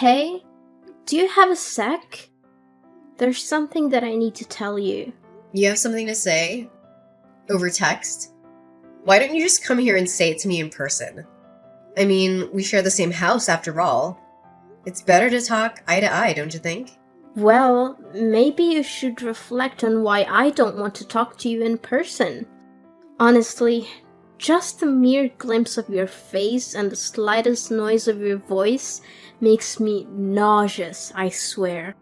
Hey, do you have a sec? There's something that I need to tell you. You have something to say? Over text? Why don't you just come here and say it to me in person? I mean, we share the same house after all. It's better to talk eye to eye, don't you think? Well, maybe you should reflect on why I don't want to talk to you in person. Honestly, just the mere glimpse of your face and the slightest noise of your voice makes me nauseous, I swear.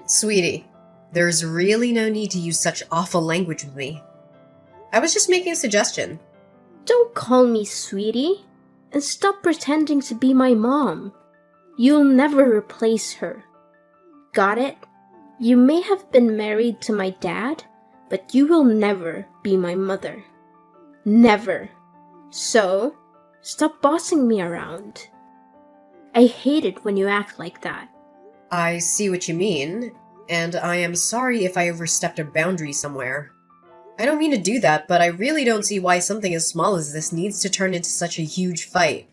Sweetie, there's really no need to use such awful language with me. I was just making a suggestion. Don't call me sweetie, and stop pretending to be my mom. You'll never replace her. Got it? You may have been married to my dad, but you will never be my mother. Never. So, stop bossing me around. I hate it when you act like that. I see what you mean, and I am sorry if I overstepped a boundary somewhere. I don't mean to do that, but I really don't see why something as small as this needs to turn into such a huge fight.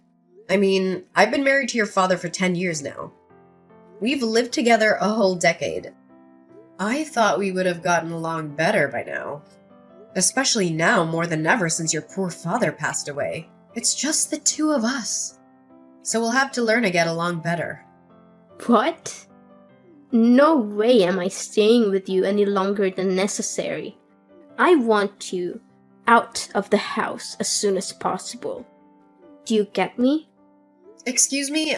I mean, I've been married to your father for 10 years now. We've lived together a whole decade. I thought we would have gotten along better by now. Especially now more than ever since your poor father passed away. It's just the two of us. So we'll have to learn to get along better. What? No way am I staying with you any longer than necessary. I want you out of the house as soon as possible. Do you get me? Excuse me?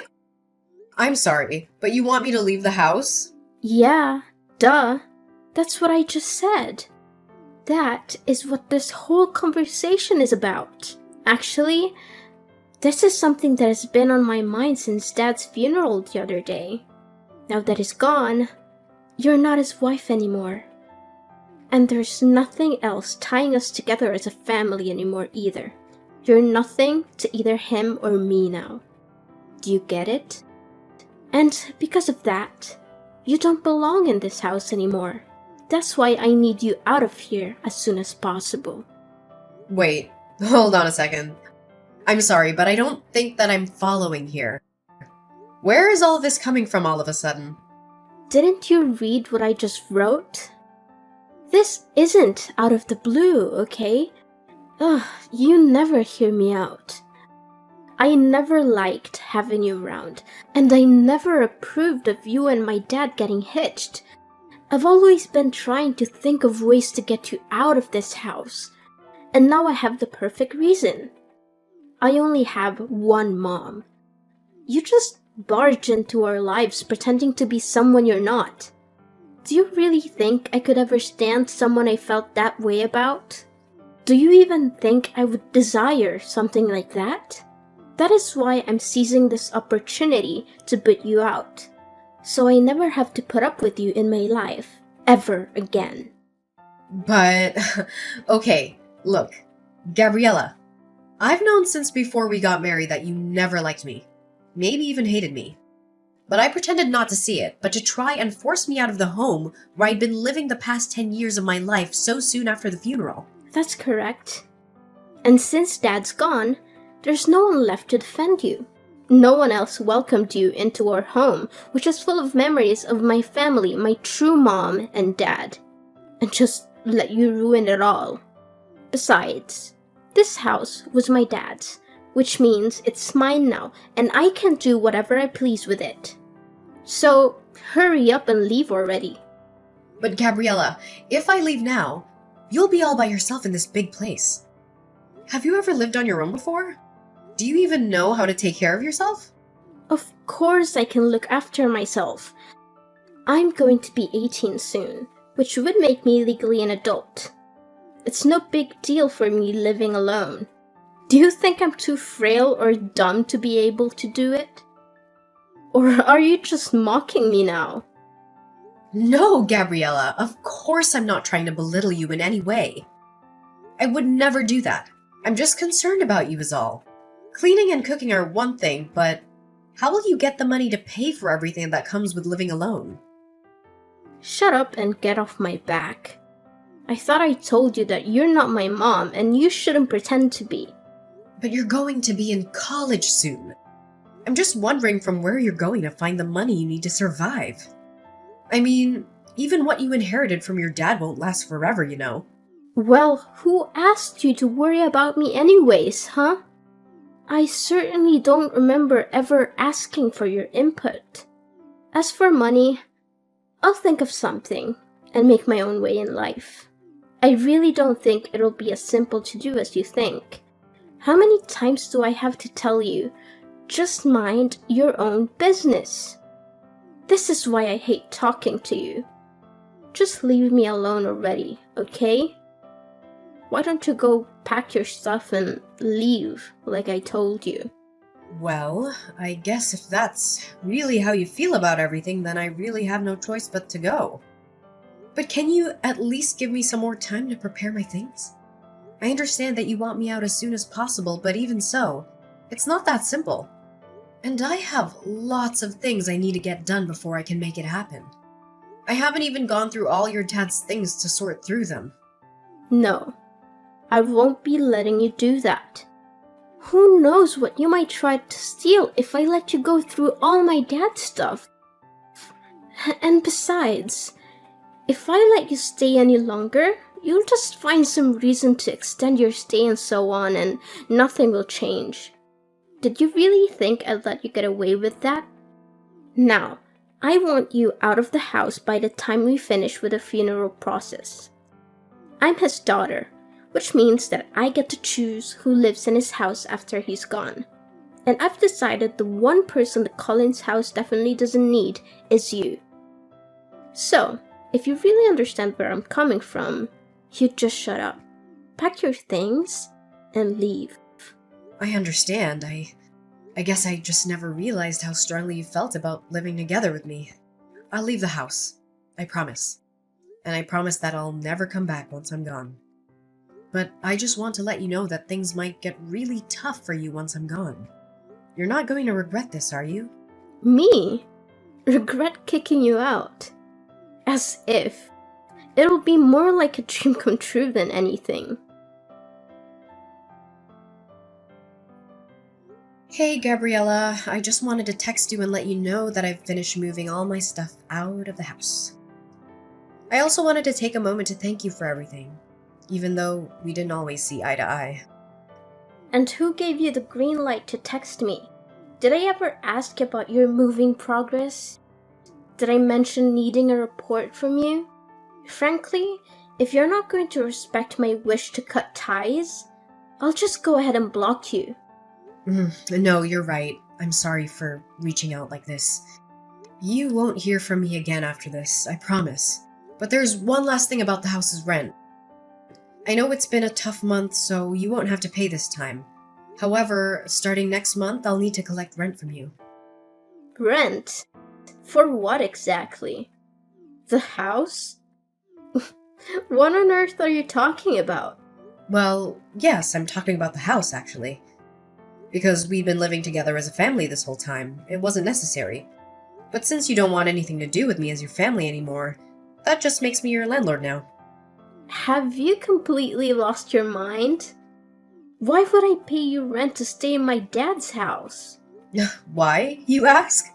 I'm sorry, but you want me to leave the house? Yeah, duh. That's what I just said. That is what this whole conversation is about. Actually, this is something that has been on my mind since Dad's funeral the other day. Now that he's gone, you're not his wife anymore. And there's nothing else tying us together as a family anymore either. You're nothing to either him or me now. Do you get it? And because of that, you don't belong in this house anymore. That's why I need you out of here as soon as possible. Wait, hold on a second. I'm sorry, but I don't think that I'm following here. Where is all this coming from all of a sudden? Didn't you read what I just wrote? This isn't out of the blue, okay? Ugh, you never hear me out. I never liked having you around, and I never approved of you and my dad getting hitched. I've always been trying to think of ways to get you out of this house, and now I have the perfect reason. I only have one mom. You just barge into our lives pretending to be someone you're not. Do you really think I could ever stand someone I felt that way about? Do you even think I would desire something like that? That is why I'm seizing this opportunity to put you out, so I never have to put up with you in my life, ever again. But, okay, look, Gabriella, I've known since before we got married that you never liked me, maybe even hated me. But I pretended not to see it, but to try and force me out of the home where I'd been living the past 10 years of my life so soon after the funeral. That's correct. And since Dad's gone, there's no one left to defend you. No one else welcomed you into our home, which is full of memories of my family, my true mom and dad, and just let you ruin it all. Besides, this house was my dad's, which means it's mine now, and I can do whatever I please with it. So, hurry up and leave already. But Gabriella, if I leave now, you'll be all by yourself in this big place. Have you ever lived on your own before? Do you even know how to take care of yourself? Of course I can look after myself. I'm going to be 18 soon, which would make me legally an adult. It's no big deal for me living alone. Do you think I'm too frail or dumb to be able to do it? Or are you just mocking me now? No, Gabriella, of course I'm not trying to belittle you in any way. I would never do that. I'm just concerned about you is all. Cleaning and cooking are one thing, but how will you get the money to pay for everything that comes with living alone? Shut up and get off my back. I thought I told you that you're not my mom and you shouldn't pretend to be. But you're going to be in college soon. I'm just wondering from where you're going to find the money you need to survive. I mean, even what you inherited from your dad won't last forever, you know. Well, who asked you to worry about me anyways, huh? I certainly don't remember ever asking for your input. As for money, I'll think of something and make my own way in life. I really don't think it'll be as simple to do as you think. How many times do I have to tell you, just mind your own business? This is why I hate talking to you. Just leave me alone already, okay? Why don't you go pack your stuff and leave like I told you? Well, I guess if that's really how you feel about everything, then I really have no choice but to go. But can you at least give me some more time to prepare my things? I understand that you want me out as soon as possible, but even so, it's not that simple. And I have lots of things I need to get done before I can make it happen. I haven't even gone through all your dad's things to sort through them. No, I won't be letting you do that. Who knows what you might try to steal if I let you go through all my dad's stuff? And besides, if I let you stay any longer, you'll just find some reason to extend your stay and so on, and nothing will change. Did you really think I'd let you get away with that? Now, I want you out of the house by the time we finish with the funeral process. I'm his daughter, which means that I get to choose who lives in his house after he's gone. And I've decided the one person the Collins house definitely doesn't need is you. So, if you really understand where I'm coming from, you'd just shut up, pack your things, and leave. I understand. I guess I just never realized how strongly you felt about living together with me. I'll leave the house. I promise. And I promise that I'll never come back once I'm gone. But I just want to let you know that things might get really tough for you once I'm gone. You're not going to regret this, are you? Me? Regret kicking you out? As if. It'll be more like a dream come true than anything. Hey, Gabriella. I just wanted to text you and let you know that I've finished moving all my stuff out of the house. I also wanted to take a moment to thank you for everything, even though we didn't always see eye to eye. And who gave you the green light to text me? Did I ever ask about your moving progress? Did I mention needing a report from you? Frankly, if you're not going to respect my wish to cut ties, I'll just go ahead and block you. No, you're right. I'm sorry for reaching out like this. You won't hear from me again after this, I promise. But there's one last thing about the house's rent. I know it's been a tough month, so you won't have to pay this time. However, starting next month, I'll need to collect rent from you. Rent? For what exactly? The house? What on earth are you talking about? Well, yes, I'm talking about the house, actually. Because we've been living together as a family this whole time, it wasn't necessary. But since you don't want anything to do with me as your family anymore, that just makes me your landlord now. Have you completely lost your mind? Why would I pay you rent to stay in my dad's house? Why, you ask?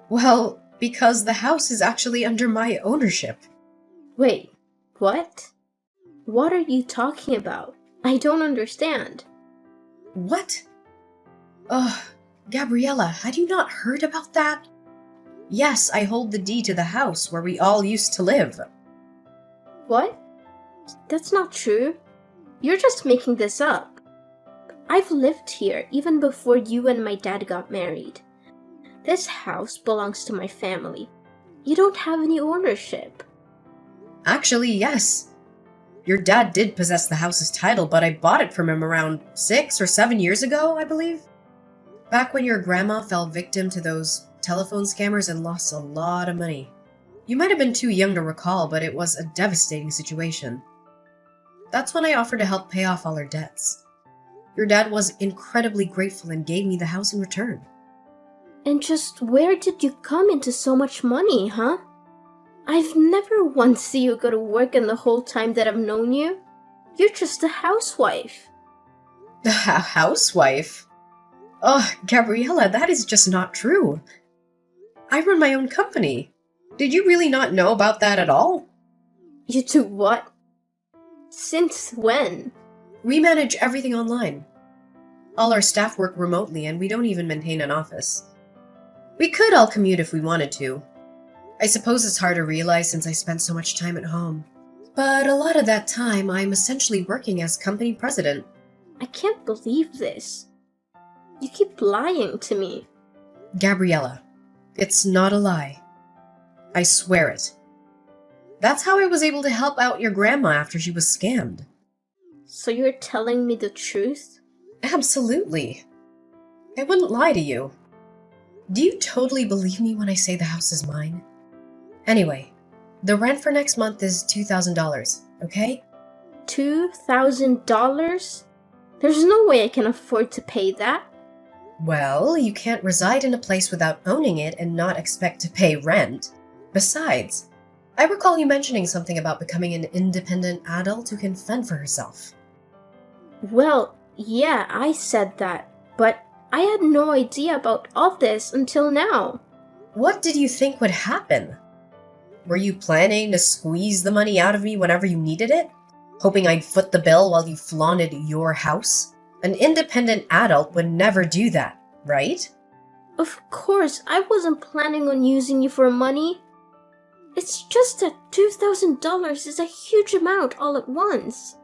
Well, because the house is actually under my ownership. Wait, what? What are you talking about? I don't understand. What? Ugh, Gabriella, had you not heard about that? Yes, I hold the deed to the house where we all used to live. What? That's not true. You're just making this up. I've lived here even before you and my dad got married. This house belongs to my family. You don't have any ownership. Actually, yes. Your dad did possess the house's title, but I bought it from him around 6 or 7 years ago, I believe. Back when your grandma fell victim to those telephone scammers and lost a lot of money. You might have been too young to recall, but it was a devastating situation. That's when I offered to help pay off all her debts. Your dad was incredibly grateful and gave me the house in return. And just where did you come into so much money, huh? I've never once seen you go to work in the whole time that I've known you. You're just a housewife. A housewife? Oh, Gabriella, that is just not true. I run my own company. Did you really not know about that at all? You do what? Since when? We manage everything online. All our staff work remotely and we don't even maintain an office. We could all commute if we wanted to. I suppose it's hard to realize since I spend so much time at home. But a lot of that time, I'm essentially working as company president. I can't believe this. You keep lying to me. Gabriella, it's not a lie. I swear it. That's how I was able to help out your grandma after she was scammed. So you're telling me the truth? Absolutely. I wouldn't lie to you. Do you totally believe me when I say the house is mine? Anyway, the rent for next month is $2,000, okay? $2,000? There's no way I can afford to pay that. Well, you can't reside in a place without owning it and not expect to pay rent. Besides, I recall you mentioning something about becoming an independent adult who can fend for herself. Well, yeah, I said that, but I had no idea about all this until now. What did you think would happen? Were you planning to squeeze the money out of me whenever you needed it? Hoping I'd foot the bill while you flaunted your house? An independent adult would never do that, right? Of course, I wasn't planning on using you for money. It's just that $2,000 is a huge amount all at once.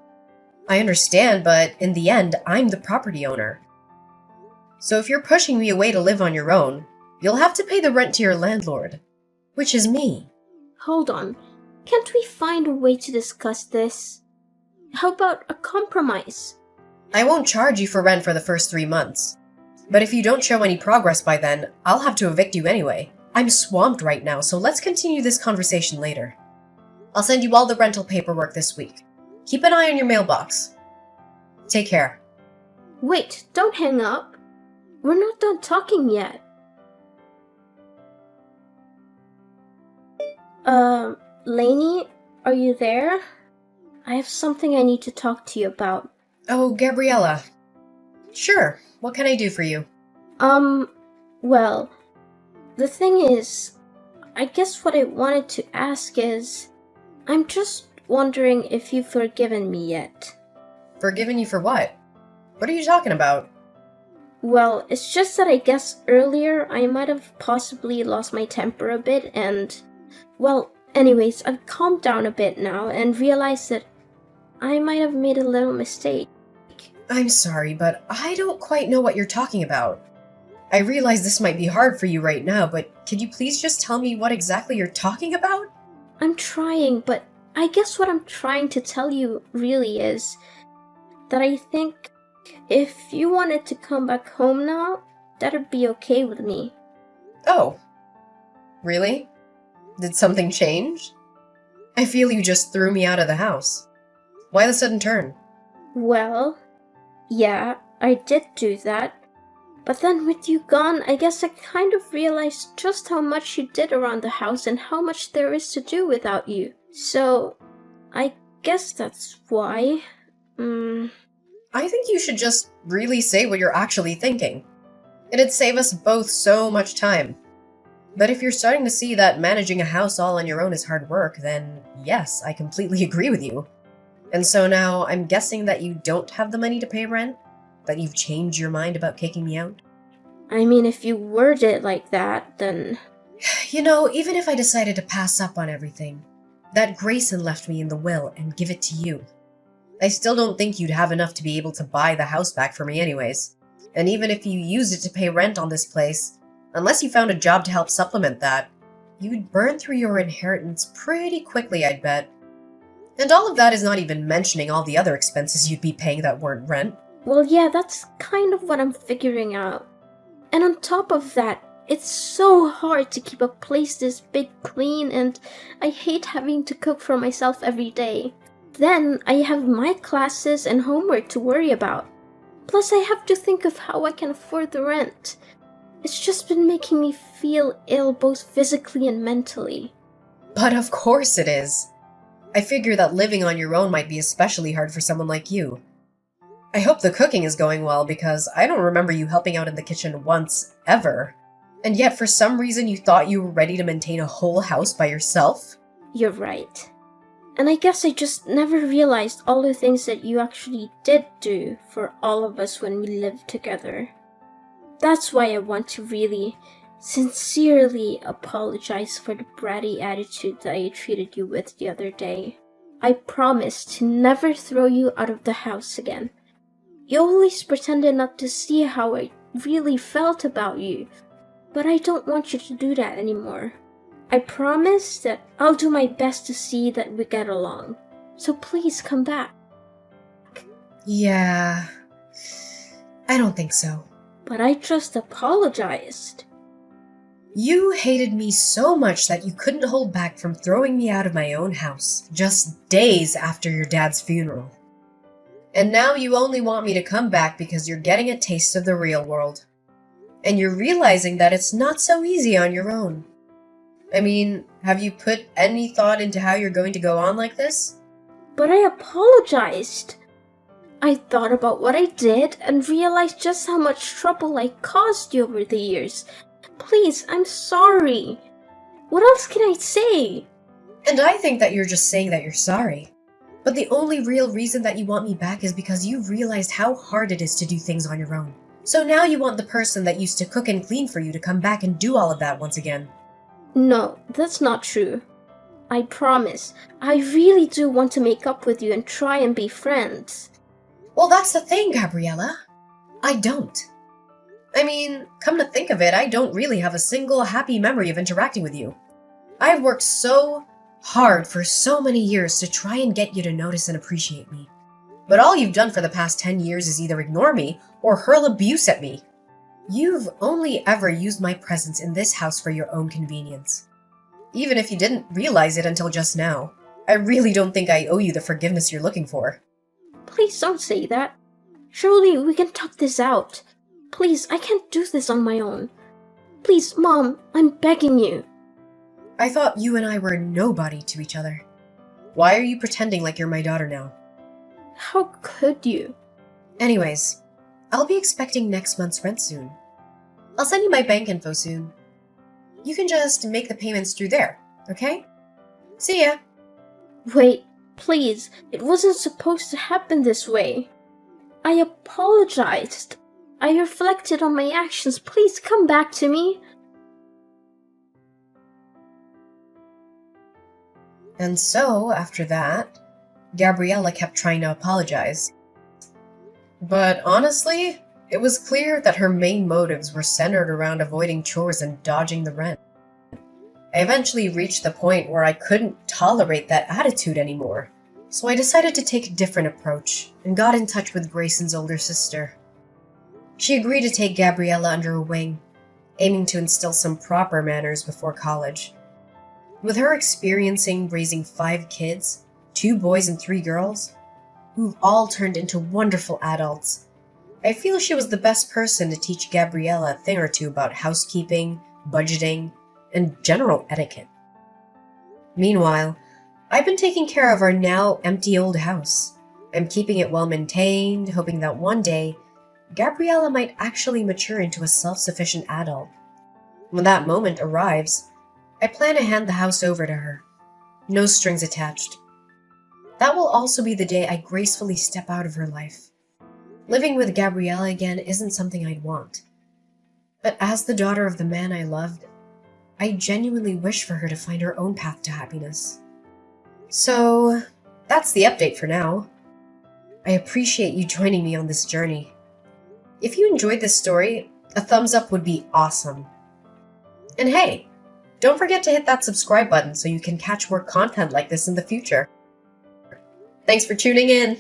I understand, but in the end, I'm the property owner. So if you're pushing me away to live on your own, you'll have to pay the rent to your landlord, which is me. Hold on, can't we find a way to discuss this? How about a compromise? I won't charge you for rent for the first 3 months. But if you don't show any progress by then, I'll have to evict you anyway. I'm swamped right now, so let's continue this conversation later. I'll send you all the rental paperwork this week. Keep an eye on your mailbox. Take care. Wait, don't hang up. We're not done talking yet. Lainey, are you there? I have something I need to talk to you about. Oh, Gabriella. Sure, what can I do for you? Well, the thing is, I guess what I wanted to ask is, I'm just wondering if you've forgiven me yet. Forgiven you for what? What are you talking about? Well, it's just that I guess earlier I might have possibly lost my temper a bit and, well, anyways, I've calmed down a bit now and realized that I might have made a little mistake. I'm sorry, but I don't quite know what you're talking about. I realize this might be hard for you right now, but could you please just tell me what exactly you're talking about? I'm trying, but I guess what I'm trying to tell you really is that I think if you wanted to come back home now, that'd be okay with me. Oh. Really? Did something change? I feel you just threw me out of the house. Why the sudden turn? Well, yeah, I did do that. But then with you gone, I guess I kind of realized just how much you did around the house and how much there is to do without you. So, I guess that's why. I think you should just really say what you're actually thinking. It'd save us both so much time. But if you're starting to see that managing a house all on your own is hard work, then yes, I completely agree with you. And so now I'm guessing that you don't have the money to pay rent? That you've changed your mind about kicking me out? I mean, if you word it like that, then... You know, even if I decided to pass up on everything, that Grayson left me in the will and give it to you, I still don't think you'd have enough to be able to buy the house back for me anyways. And even if you used it to pay rent on this place, unless you found a job to help supplement that, you'd burn through your inheritance pretty quickly, I'd bet. And all of that is not even mentioning all the other expenses you'd be paying that weren't rent. Well, yeah, that's kind of what I'm figuring out. And on top of that, it's so hard to keep a place this big clean, and I hate having to cook for myself every day. Then I have my classes and homework to worry about. Plus I have to think of how I can afford the rent. It's just been making me feel ill both physically and mentally. But of course it is. I figure that living on your own might be especially hard for someone like you. I hope the cooking is going well because I don't remember you helping out in the kitchen once, ever. And yet for some reason you thought you were ready to maintain a whole house by yourself? You're right. And I guess I just never realized all the things that you actually did do for all of us when we lived together. That's why I want to really, sincerely apologize for the bratty attitude that I treated you with the other day. I promise to never throw you out of the house again. You always pretended not to see how I really felt about you, but I don't want you to do that anymore. I promise that I'll do my best to see that we get along. So please come back. Yeah, I don't think so. But I just apologized. You hated me so much that you couldn't hold back from throwing me out of my own house, just days after your dad's funeral. And now you only want me to come back because you're getting a taste of the real world. And you're realizing that it's not so easy on your own. I mean, have you put any thought into how you're going to go on like this? But I apologized. I thought about what I did and realized just how much trouble I caused you over the years. Please, I'm sorry. What else can I say? And I think that you're just saying that you're sorry. But the only real reason that you want me back is because you've realized how hard it is to do things on your own. So now you want the person that used to cook and clean for you to come back and do all of that once again. No, that's not true. I promise. I really do want to make up with you and try and be friends. Well, that's the thing, Gabriella. I don't. I mean, come to think of it, I don't really have a single happy memory of interacting with you. I've worked so hard for so many years to try and get you to notice and appreciate me. But all you've done for the past 10 years is either ignore me or hurl abuse at me. You've only ever used my presence in this house for your own convenience. Even if you didn't realize it until just now, I really don't think I owe you the forgiveness you're looking for. Please don't say that. Surely we can talk this out. Please, I can't do this on my own. Please, Mom, I'm begging you. I thought you and I were nobody to each other. Why are you pretending like you're my daughter now? How could you? Anyways, I'll be expecting next month's rent soon. I'll send you my bank info soon. You can just make the payments through there, okay? See ya! Wait, please, it wasn't supposed to happen this way. I apologized. I reflected on my actions. Please come back to me. And so, after that, Gabriella kept trying to apologize. But honestly, it was clear that her main motives were centered around avoiding chores and dodging the rent. I eventually reached the point where I couldn't tolerate that attitude anymore, so I decided to take a different approach and got in touch with Grayson's older sister. She agreed to take Gabriella under her wing, aiming to instill some proper manners before college. With her experiencing raising 5 kids, 2 boys and 3 girls, who've all turned into wonderful adults, I feel she was the best person to teach Gabriella a thing or two about housekeeping, budgeting, and general etiquette. Meanwhile, I've been taking care of our now empty old house. I'm keeping it well maintained, hoping that one day, Gabriella might actually mature into a self-sufficient adult. When that moment arrives, I plan to hand the house over to her. No strings attached. That will also be the day I gracefully step out of her life. Living with Gabriella again isn't something I'd want. But as the daughter of the man I loved, I genuinely wish for her to find her own path to happiness. So, that's the update for now. I appreciate you joining me on this journey. If you enjoyed this story, a thumbs up would be awesome. And hey, don't forget to hit that subscribe button so you can catch more content like this in the future. Thanks for tuning in!